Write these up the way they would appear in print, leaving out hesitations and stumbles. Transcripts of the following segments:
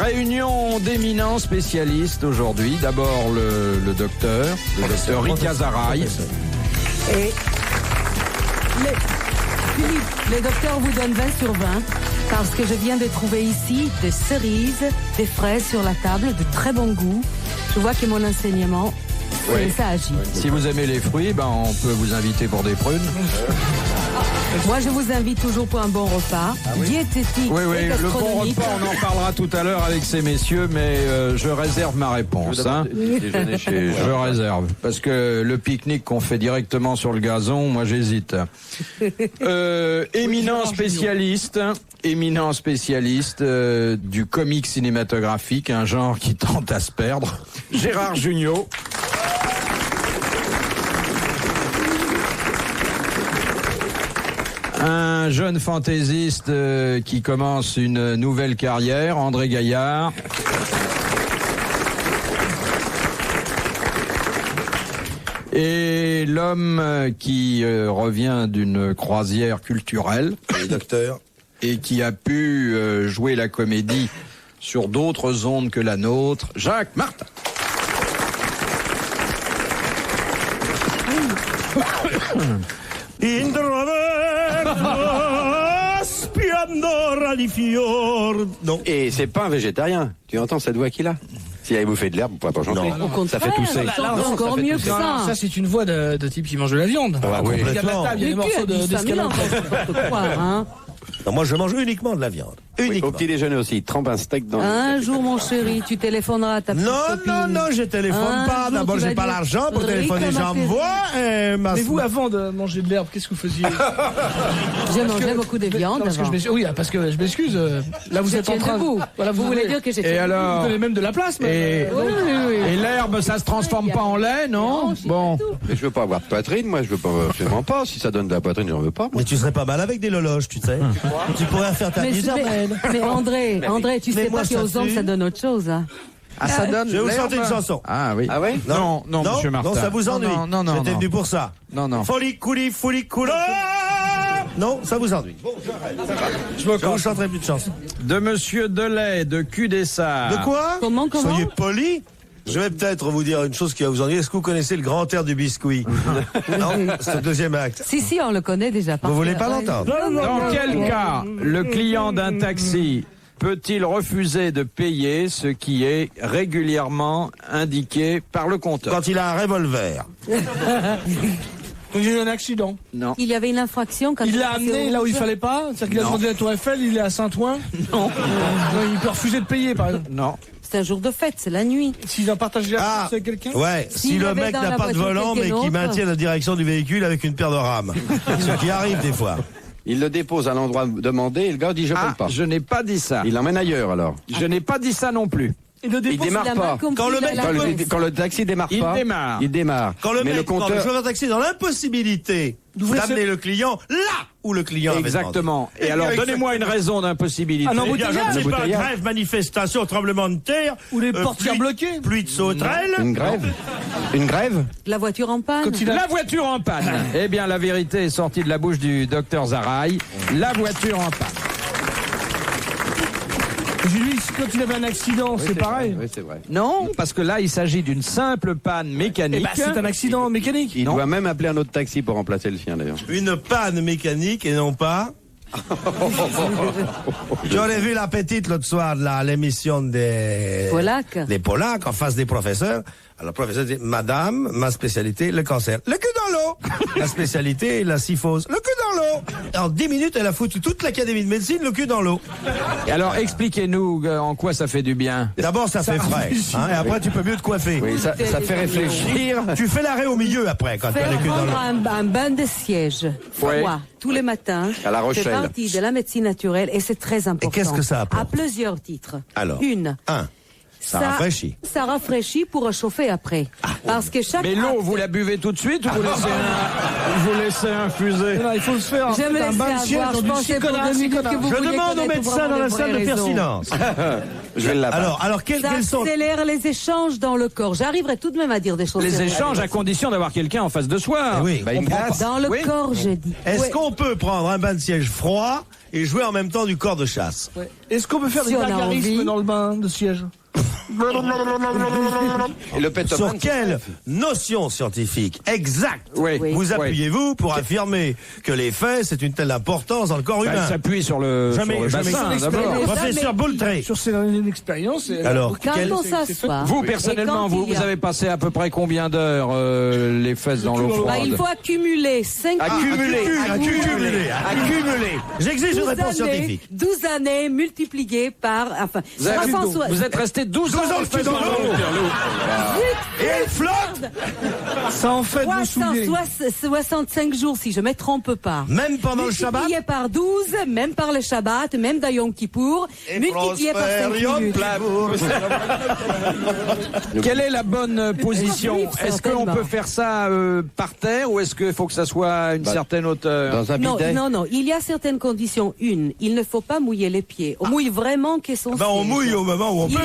Réunion d'éminents spécialistes aujourd'hui. D'abord le docteur Rika Zaraï. Et Philippe, le docteur vous donne 20 sur 20 parce que je viens de trouver ici des cerises, des fraises sur la table de très bon goût. Je vois que mon enseignement, ça agit. Si vous aimez les fruits, on peut vous inviter pour des prunes. Moi, je vous invite toujours pour un bon repas, diététique et le bon gastronomique. repas, on en parlera tout à l'heure avec ces messieurs, mais je réserve ma réponse. Je réserve, parce que le pique-nique qu'on fait directement sur le gazon, moi j'hésite. Éminent spécialiste du comique cinématographique, un genre qui tente à se perdre, Gérard Jugnot. Un jeune fantaisiste qui commence une nouvelle carrière, André Gaillard. Et l'homme qui revient d'une croisière culturelle, le docteur, et qui a pu jouer la comédie sur d'autres ondes que la nôtre, Jacques Martin. Non. Et c'est pas un végétarien. Tu entends cette voix qu'il a? S'il avait bouffé de l'herbe, on pourrait pas chanter. Au contraire, ça fait tousser. encore mieux que ça. Ça, c'est une voix de type qui mange de la viande. Ah, oui. Il y a de la table, il y a des morceaux d'escalope. Non, moi, je mange uniquement de la viande. Oui, Uniquement. au petit déjeuner aussi, il trempe un steak dans Un jour, mon chéri, tu téléphoneras à ta petite copine. Non, je téléphone pas. jour, D'abord, tu j'ai vas pas dire, l'argent pour téléphoner, Rika j'envoie. Mais vous, avant de manger de l'herbe, qu'est-ce que vous faisiez? J'ai mangé beaucoup de viande parce que avant. oui, parce que je m'excuse. Là, vous êtes en train. debout. Voilà, Vous voulez dire que j'étais Et debout. alors, Vous avez même de la place, mais. et l'herbe, ça se transforme pas en lait, non? Bon. Mais je veux pas avoir de poitrine, moi, je veux pas, absolument pas. Si ça donne de la poitrine, j'en veux pas. Moi. Mais tu serais pas mal avec des lologes, tu sais. Tu pourrais faire ta mise à Mais André, tu sais moi, pas ça qu'aux hommes, tue. ça donne autre chose. Hein. Ah, ça donne. Je vais vous l'herbe. chanter une chanson. Ah oui. Ah ouais? Non, monsieur Martin. Non, ça vous ennuie. Non. J'étais venu pour ça. Non. Folie, non, ça vous ennuie. Bon, j'arrête. Je vous chanterai plus de chansons. De monsieur Delay, de Cudessart. De quoi? Comment Soyez poli. Je vais peut-être vous dire une chose qui va vous ennuyer. Est-ce que vous connaissez le grand air du biscuit? Non, c'est le deuxième acte. Si, on le connaît déjà. Vous voulez pas l'entendre? Dans quel cas le client d'un taxi peut-il refuser de payer ce qui est régulièrement indiqué par le compteur? Quand il a un revolver. Il y a eu un accident. Non. Il y avait une infraction quand Il l'a amené là où il fallait pas. C'est-à-dire qu'il a demandé la Tour Eiffel, il est à Saint-Ouen. Non. Il peut refuser de payer, par exemple. Non. C'est un jour de fête, c'est la nuit. S'il a partagé la place avec quelqu'un. Ouais, si S'il le avait mec dans n'a la pas de voiture volant mais quelqu'un qui d'autre. maintient la direction du véhicule avec une paire de rames. Ce qui arrive des fois. Il le dépose à l'endroit demandé et le gars dit je paye pas. Je n'ai pas dit ça. Il l'emmène ailleurs alors. Je n'ai pas dit ça non plus. Il le Il dépose. démarre Il a pas. mal compris Quand le mec- la réponse. Quand le taxi démarre Il pas. démarre. Il démarre. Quand le Mais mec, le quand le compteur. chauffeur de taxi est dans l'impossibilité d'amener le client là où le client avait Exactement. demandé. Et alors, donnez-moi une raison d'impossibilité. Ah non, Eh bien, je ne sais pas, Embouteillage. grève, manifestation, tremblement de terre. Ou les portières pluie- bloquées. Pluie de sauterelles. Une grève. Une grève. La voiture en panne. La voiture en panne. Eh bien, la vérité est sortie de la bouche du docteur Zaraï. La voiture en panne. Julie, quand il avait un accident, c'est pareil. Oui, c'est vrai. Non, parce que là, il s'agit d'une simple panne mécanique. C'est un accident mécanique. Il Non. doit même appeler un autre taxi pour remplacer le sien d'ailleurs. Une panne mécanique et non pas. J'en ai vu la petite l'autre soir à l'émission des Polacs en face des professeurs. Alors le professeur dit Madame, ma spécialité, le cancer. Le cul dans l'eau. La spécialité, la syphose. Le cul dans l'eau. En 10 minutes, elle a foutu toute l'académie de médecine le cul dans l'eau. Et alors, expliquez-nous en quoi ça fait du bien. D'abord, ça fait frais. Hein, et après, tu peux mieux te coiffer. Oui, ça fait réfléchir. Tu fais l'arrêt au milieu après quand tu as Faire le cul dans prendre l'eau. un bain de siège froid tous les matins. À La Rochelle. C'est partie de la médecine naturelle et c'est très important. qu'est-ce que ça apporte? À plusieurs titres. Alors, Une, un. Ça rafraîchit. Ça rafraîchit pour réchauffer après. Parce que chaque. Mais l'eau, vous la buvez tout de suite ou vous laissez infuser? Non, il faut se faire un bain de siège dans du Sicona. Je demande au médecin dans la salle de faire silence. Je vais là-bas. Alors quels sont... Ça accélère les échanges dans le corps. J'arriverai tout de même à dire des choses. Les échanges à condition d'avoir quelqu'un en face de soi. Oui. Dans le corps, j'ai dit. Est-ce qu'on peut prendre un bain de siège froid et jouer en même temps du corps de chasse? Est-ce qu'on peut faire des gargarismes dans le bain de siège? Et le pétoman, sur quelle notion scientifique exacte Oui. vous appuyez-vous pour affirmer que les faits, c'est une telle importance dans le corps humain? Elle s'appuie sur le bassin d'abord. Professeur Boultré. Sur une expérience. Alors, quand on s'assoit. Vous, personnellement, vous avez passé à peu près combien d'heures les fesses dans l'eau froide? Il faut accumuler 5 Accumuler. J'exige une réponse scientifique. 12 années multipliées par... Enfin, Vous êtes resté 12 ans le cul dans l'eau. Et elle flotte. Ça en fait de souliers. 65 jours, si je ne me trompe pas. Même pendant le Shabbat. Multiplié par 12, même par le Shabbat, même dans Yom Kippour. Multiplié par 5 minutes. Quelle est la bonne position? Est-ce qu'on peut faire ça par terre ou est-ce qu'il faut que ça soit à une certaine hauteur? Dans un bidet? Non. Il y a certaines conditions. Il ne faut pas mouiller les pieds. On mouille vraiment qu'essentiel. On mouille au moment où on peut.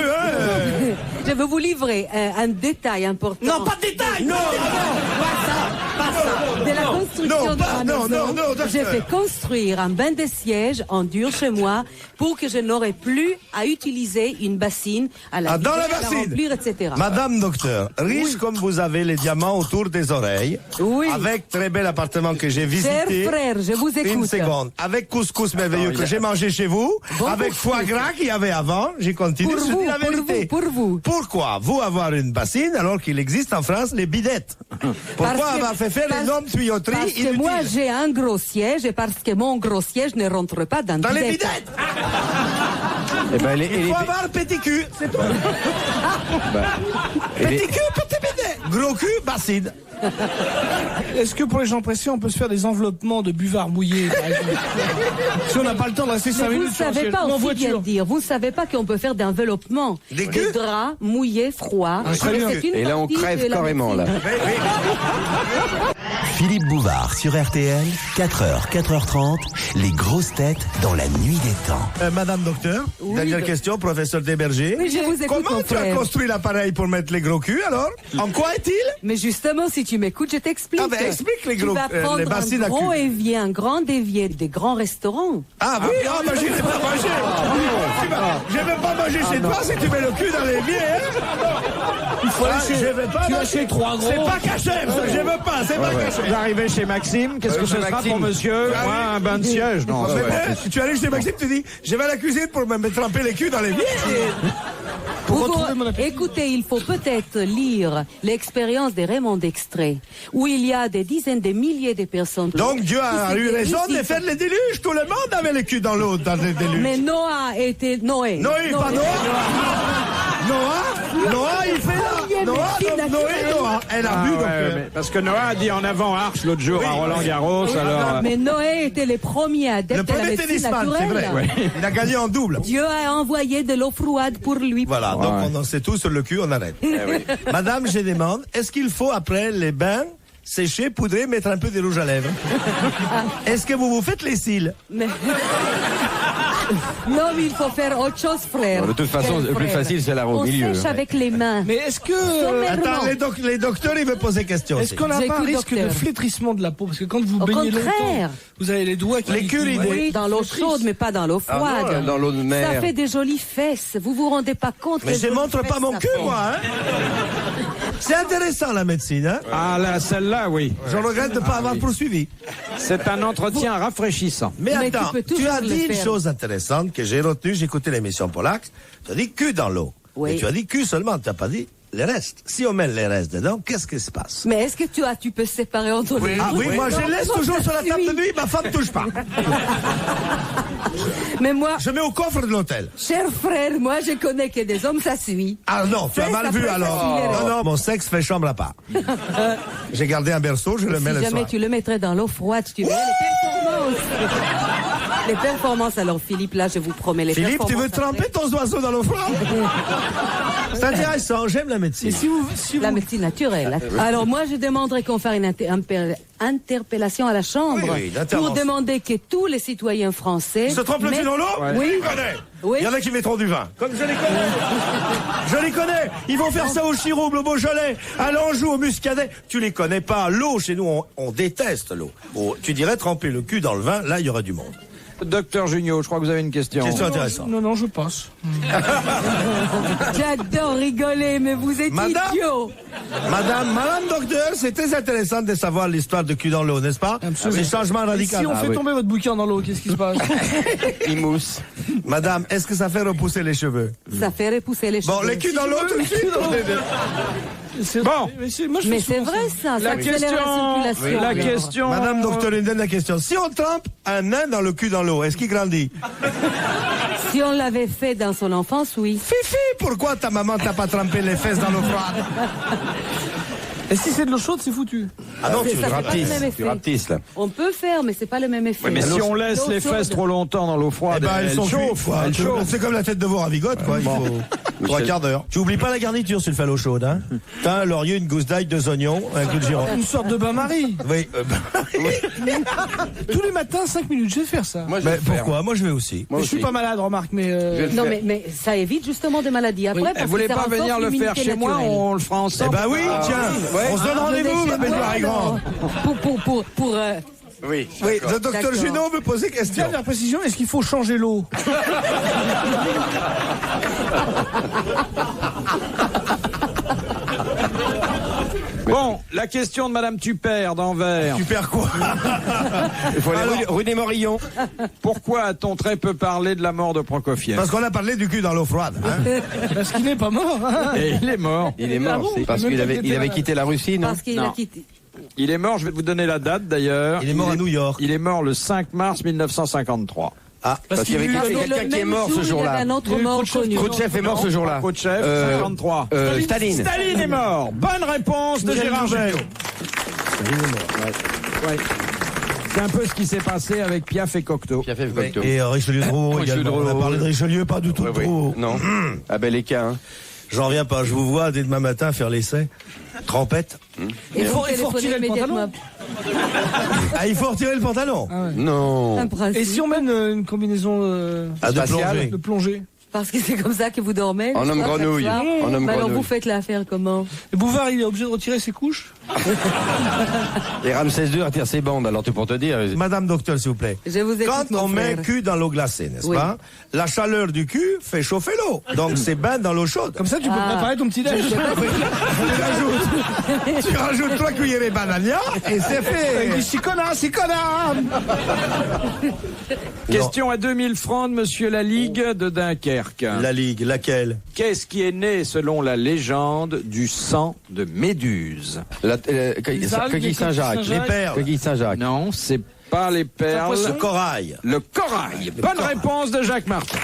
Je vais vous livrer un détail important. Non, pas de détail. Non. Pas ça. De la construction de ma maison, j'ai fait construire un bain de siège en dur chez moi pour que je n'aurais plus à utiliser une bassine à la dans la à bassine, remplir, etc. Madame docteur, riche comme vous avez les diamants autour des oreilles, avec très bel appartement que j'ai visité. Cher frère, je vous écoute. Une seconde. Avec couscous merveilleux que j'ai mangé chez vous, avec foie gras qu'il y avait avant, j'ai continué de dire la vérité. Pour vous. Pourquoi vous avoir une bassine alors qu'il existe en France les bidettes? Pourquoi avoir fait faire énorme tuyauterie Parce que inutile? moi j'ai un gros siège et parce que mon gros siège ne rentre pas dans les bidet. bidettes. Il faut avoir petit cul, c'est tout. Petit cul, petit bidet. Gros cul, bassine. Est-ce que pour les gens pressés, on peut se faire des enveloppements de buvards mouillés, par exemple? Si on n'a pas le temps de rester 5 minutes sur le siège. Vous ne savez pas aussi bien dire. Vous ne savez pas qu'on peut faire d'enveloppement. Des draps mouillés, froids. Et là, on crève carrément, là. Philippe Bouvard sur RTL, 4h, 4h30, les grosses têtes dans la nuit des temps. Madame docteur, dernière question, professeur Desberger. Oui, je vous écoute, comment tu as construit l'appareil pour mettre les gros culs alors? En quoi est-il? Mais justement, si tu m'écoutes, je t'explique. Explique les gros tu vas prendre les bassines un à gros cul. évier, un grand évier, des grands restaurants. J'irai pas manger. Je vais pas manger chez toi si tu mets le cul dans l'évier. Il faut aller je vais pas. Tu achètes 3 gros. C'est pas caché, je veux pas, c'est pas caché. Vous arrivez chez Maxime, qu'est-ce que ce sera pour monsieur? Moi, un bain de siège, non. Tu es allé chez Maxime, tu dis, je vais à la cuisine pour me tremper les culs dans l'évier. Écoutez, il faut peut-être lire l'expérience de Raymond Dextré, où il y a des dizaines de milliers de personnes. Donc Dieu a eu raison de faire les déluges. Tout le monde avait les culs dans l'eau dans les déluges. Mais Noah était Noé. Pas Noah, il fait là. Noah, elle a bu. Parce que Noah a dit en avant Arche l'autre jour à Roland Garros. Alors. Mais Noé était les premiers adeptes de la médecine naturelle. C'est vrai. Il a gagné en double. Dieu a envoyé de l'eau froide pour lui. Voilà, donc on en sait tout sur le cul, on arrête. Madame, je demande, est-ce qu'il faut après les bains sécher, poudrer, mettre un peu de rouge à lèvres? Est-ce que vous faites les cils? Non, mais il faut faire autre chose, frère. De toute façon, le plus facile, c'est la au milieu. On sèche avec les mains. Mais est-ce que... Attends, les docteurs, ils veulent poser question. Est-ce qu'on n'a pas un risque de flétrissement de la peau? Parce que quand vous baignez longtemps, vous avez les doigts qui... Les culs, oui, dans l'eau chaude, mais pas dans l'eau froide. Dans l'eau de mer. Ça fait des jolies fesses. Vous vous rendez pas compte? Mais je montre pas mon cul, moi. C'est intéressant, la médecine. Hein? Ah là, celle-là, oui. Je regrette de ne pas avoir poursuivi. C'est un entretien rafraîchissant. Mais attends, tu as dit une chose intéressante que j'ai retenue, j'ai écouté l'émission Polax. Tu as dit cul dans l'eau. Oui. Mais tu as dit cul seulement, tu n'as pas dit les restes. Si on met les restes dedans, qu'est-ce qui se passe? Mais est-ce que tu peux séparer entre les deux? Ah oui, moi je laisse toujours sur la table de nuit, ma femme ne touche pas. Mais moi... Je mets au coffre de l'hôtel. Cher frère, moi je connais que des hommes, ça suit. Ah non, tu as mal vu alors. Non, mon sexe fait chambre à part. J'ai gardé un berceau, je le mets le soir. Si jamais tu le mettrais dans l'eau froide, tu verrais les performances. Les performances, alors Philippe, là, je vous promets les Philippe, performances. tu veux tremper ton oiseau dans l'eau froide? C'est intéressant, j'aime la médecine. La médecine naturelle. Alors moi, je demanderais qu'on fasse une interpellation à la Chambre pour demander que tous les citoyens français... Ils se trempent le cul dans l'eau? Oui. Oui. Il y en a qui mettront du vin. Comme je les connais. Je les connais. Ils vont faire ça au Chirouble, au Beaujolais, à l'Anjou, au Muscadet. Tu les connais pas. L'eau, chez nous, on déteste l'eau. Oh, tu dirais tremper le cul dans le vin, là, il y aurait du monde. Docteur Junio, je crois que vous avez une question. Question intéressante. Non, je passe. J'adore rigoler, mais vous êtes idiot. Madame docteur, c'est très intéressant de savoir l'histoire de cul dans l'eau, n'est-ce pas? Absolument. C'est changement radical. Si on fait tomber votre bouquin dans l'eau, qu'est-ce qui se passe? Il mousse. Madame, est-ce que ça fait repousser les cheveux? Ça fait repousser les cheveux. Bon, les culs dans l'eau tout de suite. Bon. Mais c'est vrai ça, ça accélère la circulation. La question. Madame docteur, une dernière question. Si on trempe un nain dans le cul dans l'eau, est-ce qu'il grandit? Si on l'avait fait dans son enfance, oui. Fifi, pourquoi ta maman t'a pas trempé les fesses dans l'eau froide? Et si c'est de l'eau chaude, c'est foutu. Ah non, Tu rapetisses, là. On peut faire, mais c'est pas le même effet. Mais si on laisse les fesses trop longtemps dans l'eau froide, elles sont chauffent. elles chauffent. C'est comme la tête de veau ravigote, quoi. Il faut 3 quarts d'heure. Tu oublies pas la garniture si tu le fais à l'eau chaude, hein. T'as un laurier, une gousse d'ail, 2 oignons, un clou de girofle. Une sorte de bain-marie. Oui. Tous les matins, 5 minutes, je vais faire ça. Moi, je Mais vais le faire. pourquoi? Moi, je vais aussi. Je suis pas malade, remarque, mais... Non, mais ça évite justement des maladies après. Vous voulez pas venir le faire chez moi? On le fera Eh ensemble. ben oui, tiens. On se donne rendez-vous, ma belle Marie-Grand. Pour Oui. Oui, le docteur Junot me posait question. Dernière précision, est-ce qu'il faut changer l'eau? Bon, la question de Madame Tupert d'Anvers. Tu perds quoi? Il faut aller rue des Morillons. Pourquoi a-t-on très peu parlé de la mort de Prokofiev? Parce qu'on a parlé du cul dans l'eau froide. Hein? Parce qu'il n'est pas mort. Hein. Et il est mort. Il est mort. C'est parce qu'il avait quitté la Russie, non? Parce qu'il a quitté. Il est mort, je vais vous donner la date d'ailleurs. Il est mort à New York. Il est mort le 5 mars 1953. Ah, parce qu'il y avait quelqu'un qui est mort ce jour-là. Il y avait un autre mort connu. Khrouchtchev est mort ce jour-là. Khrouchtchev, 53. Staline. Staline est mort. Bonne réponse de Gérard Jugnot. Ouais. C'est un peu ce qui s'est passé avec Piaf et Cocteau. Piaf et Cocteau. Et Richelieu Drouot également. On a parlé de Richelieu, pas du tout de Drouot. Non. Abel Eka, hein. J'en reviens pas. Je vous vois dès demain matin faire l'essai. Trompette. Il faut retirer le pantalon. Ah, il faut retirer le pantalon. Ah ouais. Non. Et si on mène une combinaison de plongée? Parce que c'est comme ça que vous dormez. En homme grenouille. Alors vous faites l'affaire comment? Et Bouvard, il est obligé de retirer ses couches? Et Ramsès II retire ses bandes, alors tu pour te dire. Madame docteur, s'il vous plaît. Je vous écoute, Quand on met le cul dans l'eau glacée, n'est-ce pas? La chaleur du cul fait chauffer l'eau. Donc c'est bain dans l'eau chaude. Comme ça, tu peux préparer ton petit déj. Tu rajoutes 3 cuillerées banania et c'est fait. Il dit c'est connard. Question à 2000 francs de Monsieur Laligue de Dunkerque. La Ligue, laquelle? Qu'est-ce qui est né, selon la légende, du sang de Méduse? Coquille Saint-Jacques. Les perles. Coquille Saint-Jacques. Non, c'est pas les perles. Le corail. Le corail. Bonne réponse de Jacques Martin.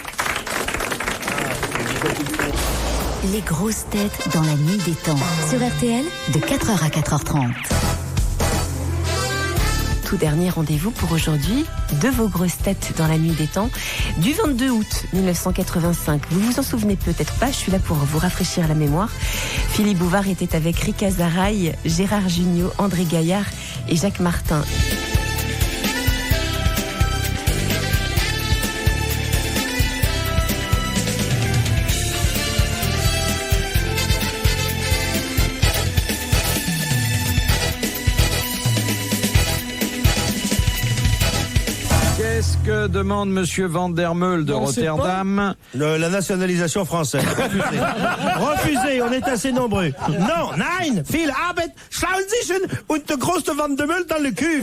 Les grosses têtes dans la nuit des temps. Sur RTL, de 4h à 4h30. Tout dernier rendez-vous pour aujourd'hui de vos grosses têtes dans la nuit des temps du 22 août 1985. Vous vous en souvenez peut-être pas, je suis là pour vous rafraîchir la mémoire. Philippe Bouvard était avec Rika Zaraï, Gérard Jugnot, André Gaillard et Jacques Martin. Qu'est-ce que demande Monsieur Van der Meul de Rotterdam? La nationalisation française. Refusé. Refusé, on est assez nombreux. Non, nein, viel Arbeit, Schlausichen und de grosse Van der Meul dans le cul.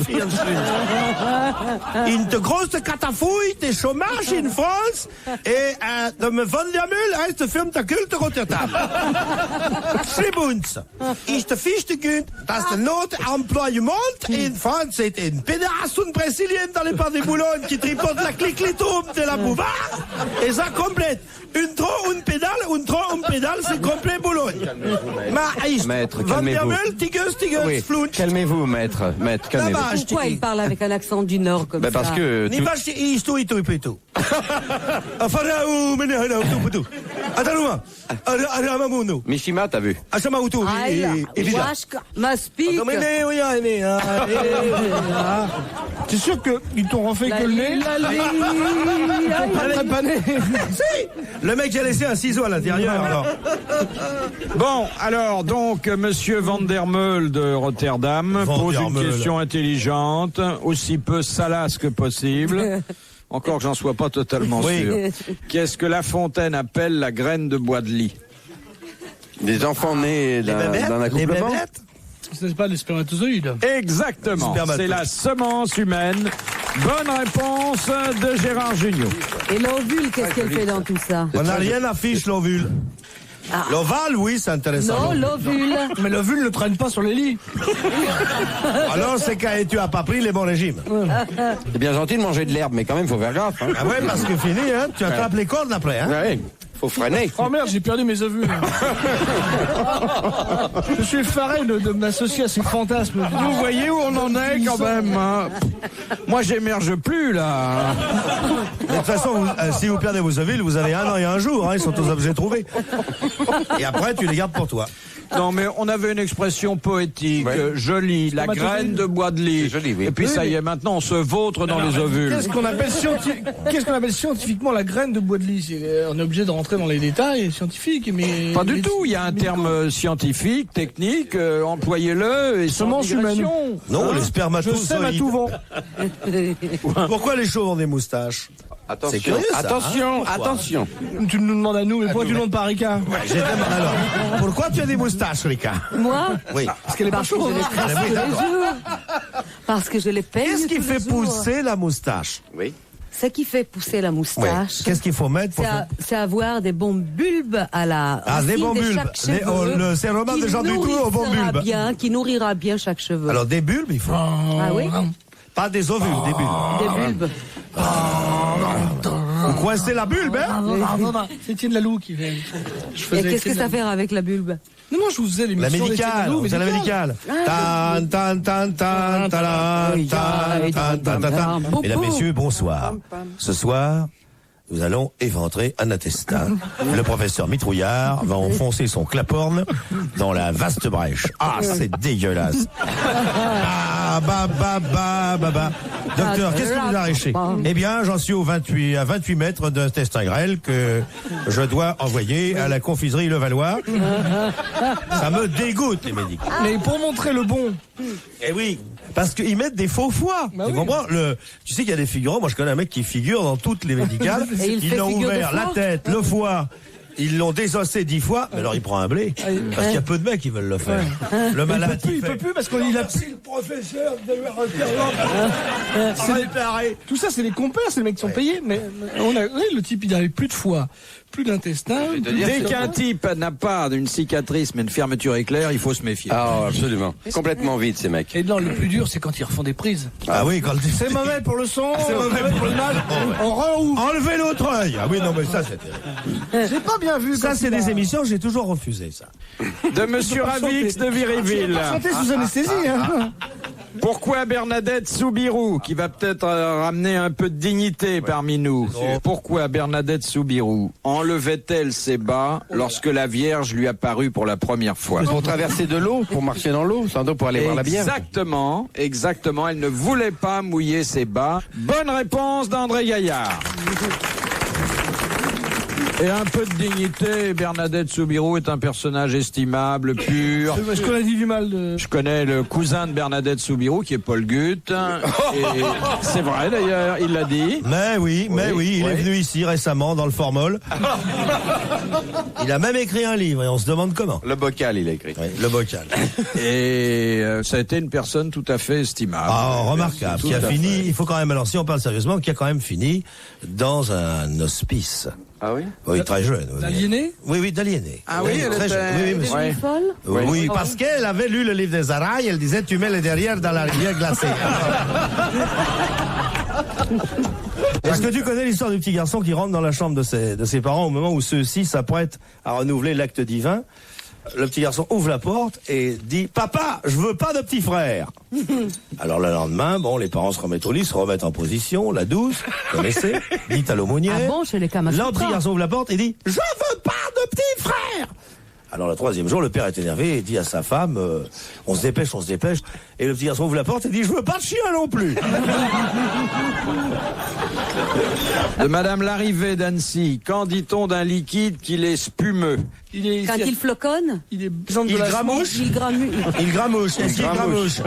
Une de grosse catafouille de chômage in France et de Van der Meul heißt de Firma der Culte Rotterdam. Schlimm ist de fichte gut, dass de Notemployement in France est une pédasse und Brésilien dans les parcs de Boulogne qui tripotent la clic-clitoum de la bouvard, et ça complète. Une tronc, une pédale, c'est complet Boulogne. Maître, calmez-vous. Oui, calmez-vous, maître, calmez-vous. Pourquoi il parle avec un accent du Nord comme ça? Parce que... Mishima, t'as vu? T'es sûr qu'ils t'ont refait que le nez? Le mec a laissé un ciseau à l'intérieur. Alors. Bon, alors, donc, monsieur Van der Meul de Rotterdam pose une question intelligente, aussi peu salace que possible. Encore que j'en sois pas totalement sûr. Qu'est-ce que La Fontaine appelle la graine de bois de lit? Des enfants nés d'un accouplement? Ce n'est pas les spermatozoïdes. Exactement, c'est la semence humaine. Bonne réponse de Gérard Jugnot. Et l'ovule, qu'est-ce qu'elle fait dans tout ça? On n'a rien à fiche, l'ovule. L'ovale, oui, c'est intéressant. Non, l'ovule. Mais l'ovule ne traîne pas sur les lits. Alors, c'est quand tu as pas pris les bons régimes. C'est bien gentil de manger de l'herbe, mais quand même, faut faire gaffe. Hein. Ah ouais, parce que fini, hein, tu attrapes les cornes après. Hein. Ouais. Faut freiner. Oh merde, j'ai perdu mes ovules. Je suis effaré de m'associer à ces fantasmes. Vous voyez où on en est quand même, hein. Moi, j'émerge plus, là. De toute façon, si vous perdez vos ovules, vous avez 1 an et 1 jour. Hein, ils sont aux objets trouvés. Et après, tu les gardes pour toi. Non, mais on avait une expression poétique, jolie, la graine de bois de lit. Joli, oui. Et puis ça y est, maintenant on se vautre dans les ovules. Qu'est-ce qu'on appelle scientifiquement la graine de bois de lit? On est obligé de rentrer dans les détails scientifiques, mais... Pas du tout, il y a un terme scientifique, technique, employez-le, et semence humaine. Non, les spermatozoïdes. Je sème à tout vent. Pourquoi les chauves ont des moustaches? Attention, c'est curieux, ça, attention. Tu nous demandes à nous, mais pourquoi tu ne demandes pas à Rika? Alors, pourquoi tu as des moustaches, Rika? Moi? Oui. Parce qu'elle est pas chauve. Parce que je les peigne. Qu'est-ce qui fait pousser la moustache? Oui. Ce qui fait pousser la moustache, qu'est-ce qu'il faut mettre pour c'est avoir des bons bulbes à la des bons de bulbes. chaque cheveu. C'est vraiment des gens du tout aux bons bulbes. Qui nourrira bien chaque cheveu. Alors des bulbes, il faut. Ah oui? Pas des ovules, des bulbes. Des bulbes. Vous coincez la bulbe, hein? C'est Étienne Lalou qui fait. Et qu'est-ce que ça fait avec la bulbe? Non, je vous faisais l'émission. La médicale, c'est la médicale. Mesdames, messieurs, bonsoir. Ce soir, nous allons éventrer un intestin. Le professeur Mitrouillard va enfoncer son claporne dans la vaste brèche. Ah, c'est dégueulasse. Docteur, qu'est-ce que vous arrachez? Eh bien, j'en suis à 28 mètres d'intestin grêle que je dois envoyer à la confiserie Levallois. Ça me dégoûte, les médicaments. Mais pour montrer le bon. Eh oui, parce qu'ils mettent des faux foie. Tu comprends? Tu sais qu'il y a des figurants. Moi, je connais un mec qui figure dans toutes les médicales. Ils l'ont ouvert la tête, le foie. Ils l'ont désossé 10 fois, mais alors il prend un blé. Parce qu'il y a peu de mecs qui veulent le faire. Le malade, il peut plus parce qu'il a pris le professeur de Tout ça, c'est les compères, c'est les mecs qui sont payés. Mais le type, il n'avait plus de foie, plus d'intestin. Dès qu'un type n'a pas une cicatrice mais une fermeture éclair, il faut se méfier. Ah, absolument. Complètement vide, ces mecs. Et non, le plus dur, c'est quand ils refont des prises. Ah oui, quand c'est mauvais pour le son, c'est mauvais pour le mal. On re-ouvre. Enlevez l'autre œil. Ah oui, non, mais ça, c'était. J'ai pas bien vu. Ça, c'est des émissions, j'ai toujours refusé ça. De Monsieur Ravix de Viryville. Santé sous anesthésie, hein. Pourquoi Bernadette Soubirous, qui va peut-être ramener un peu de dignité parmi nous, pourquoi Bernadette Soubirous enlevait-elle ses bas lorsque la Vierge lui apparut pour la première fois? Pour traverser de l'eau, pour marcher dans l'eau, sans doute pour aller voir la bière. Exactement, elle ne voulait pas mouiller ses bas. Bonne réponse d'André Gaillard. Et un peu de dignité, Bernadette Soubirous est un personnage estimable, pur. Est-ce qu'on a dit du mal de... Je connais le cousin de Bernadette Soubirous, qui est Paul Gutt. Et c'est vrai d'ailleurs, il l'a dit. Mais oui, il est venu ici récemment dans le Formol. Il a même écrit un livre et on se demande comment. Le bocal, il a écrit. Oui, le bocal. Et ça a été une personne tout à fait estimable. Ah, remarquable. Qui a fini, il faut quand même, alors si on parle sérieusement, qui a quand même fini dans un hospice. Ah oui? Oui, très jeune. D'aliéné? Oui, d'aliéné. Ah oui, elle très était... jeune. Oui, monsieur. Oui, parce qu'elle avait lu le livre des Arailles, elle disait tu mets les derrière dans la rivière glacée. Est-ce que tu connais l'histoire du petit garçon qui rentre dans la chambre de ses parents au moment où ceux-ci s'apprêtent à renouveler l'acte divin? Le petit garçon ouvre la porte et dit « Papa, je veux pas de petit frère !» Alors le lendemain, les parents se remettent au lit, se remettent en position, la douce, vous connaissez, dit à l'aumônière. Ah bon, chez les Kamasutra. Le petit garçon ouvre la porte et dit « Je veux pas de petit frère !» Alors le troisième jour, le père est énervé et dit à sa femme on se dépêche. Et le petit garçon ouvre la porte et dit « Je veux pas de chien non plus !» De Madame Larrivée d'Annecy, qu'en dit-on d'un liquide qu'il est spumeux? Quand il floconne, il gramouche. il gramouche. Il gramouche. Est-ce qu'il gramouche?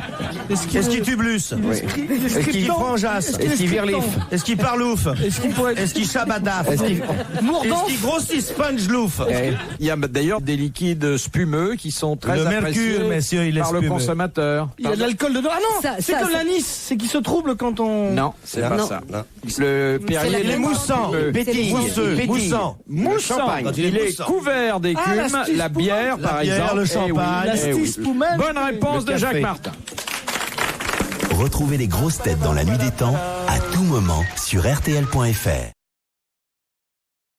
Est-ce qu'il tublusse? Est-ce qu'il franjasse? Est-ce qu'il virliffe? Est-ce qu'il parlouffe? Est-ce qu'il chabadaffe? Est-ce qu'il grossit sponge-louffe? Il y a d'ailleurs des liquides spumeux qui sont très Le appréciés mercure, messieurs, il est par le spumeux. consommateur. Il y a de l'alcool dedans. Ah non, c'est comme l'anis, c'est qui se trouble quand on... Non, c'est pas ça. Non. Le Perrier, Il est moussant, moussant. Moussant. Il est couvert d'écume, la bière par exemple. Le champagne. Bonne réponse de Jacques Martin. Retrouvez les grosses têtes dans la nuit des temps à tout moment sur RTL.fr.